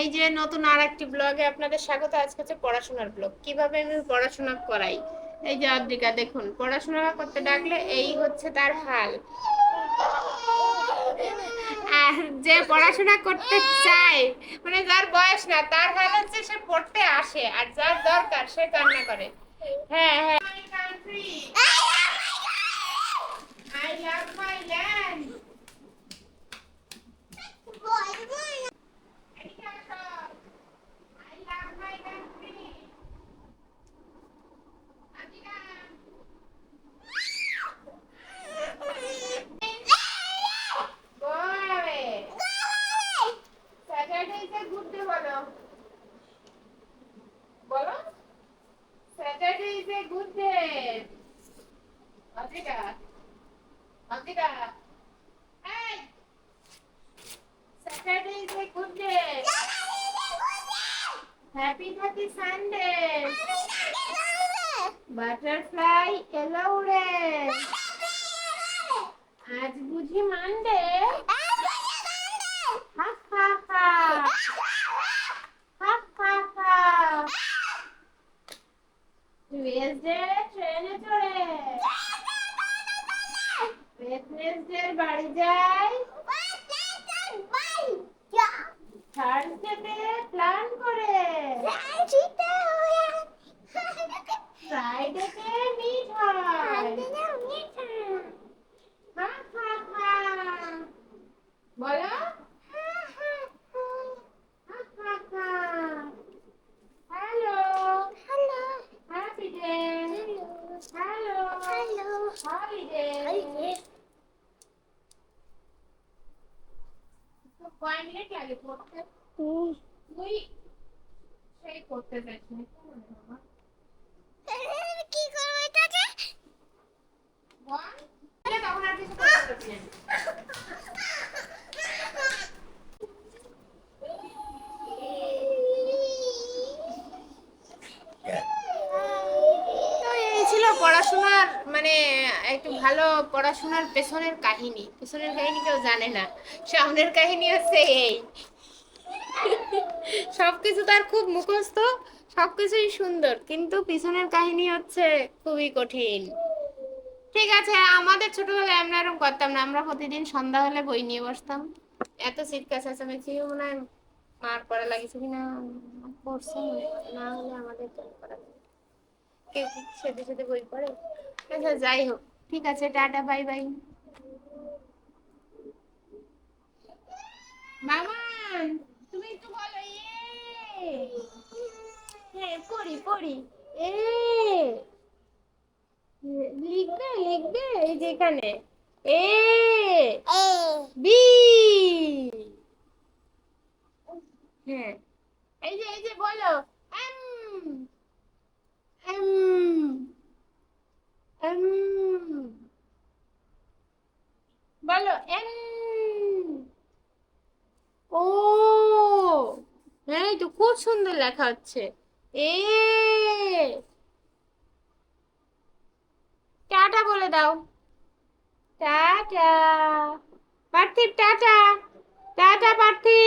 এই যে নতুন আর একটি ব্লগে আপনাদের স্বাগত। আজকে হচ্ছে পড়াশোনার ব্লগ, কিভাবে আমি পড়াশোনা করাই। এই যে অদ্রিকা দেখুন, পড়াশোনা করতে ডাকলে এই হচ্ছে তার হাল। আর যে পড়াশোনা করতে চায়, মানে যার বয়স না, তার হাল হচ্ছে সে পড়তে আসে, আর যার দরকার সে কান্না করে। হ্যাঁ হ্যাঁ, my country, I love my land. I love my country. Go away. Saturday is a good day, bolo. Bolo. Saturday is a good day. Adhika. Adhika. Hey. Saturday is a good day. Happy Sunday. Butterfly yellow red. আজ বুঝি Monday. হা হা হা হা হা হা। Tuesday ট্রেনে চড়ে Wednesday বাড়ি যাই, থার্সডেতে প্ল্যান করে, ফ্রাইডেতে মিট হয়। হা হা হা। বলো। হা হা হা। Hello. Happy day. Hello. Holiday. তো কয় মিনিট লাগে পড়তে? তুই সেই করতে চাইছিস না? কি করবো এটাকে? বল। তখন আর কিছু করতে পারবি না। তো এই ছিল পড়াশোনার, মানে একটু ভালো পড়াশোনার পেছনের কাহিনী কেউ জানে না। সামনের কাহিনী হচ্ছে এই, সবকিছু তার খুব মুখস্থ, সবকিছুই সুন্দর, কিন্তু পিছনের কাহিনী হচ্ছে খুবই কঠিন। ঠিক আছে, আমাদের ছোটবেলায় আমরা এরকম করতাম না। আমরা প্রতিদিন সন্ধ্যা হলে বই নিয়ে বসতাম। এত চিৎকার চেঁচামেচি মনে হয় মার পড়া লাগিয়েছে কিনা, পড়ছে মনে হয়। না হলে আমাদের কেন করা লাগে, কেউ কি সেদে সেদে বই পড়ে? আচ্ছা যাই হোক, ঠিক আছে, টাটা, বাই বাই। মামান, তুমি একটু বলো ইয়ে। হ্যাঁ, পড়ি পড়ি। এ লিখবে এই যে এখানে। A B. হ্যাঁ, এই যে বলো। M M M. বলো এন। ও, হ্যাঁ, এই তো খুব সুন্দর লেখা হচ্ছে। এ। টাটা বলে দাও। টাটা পার্থিব, টাটা। টাটা পার্থিব।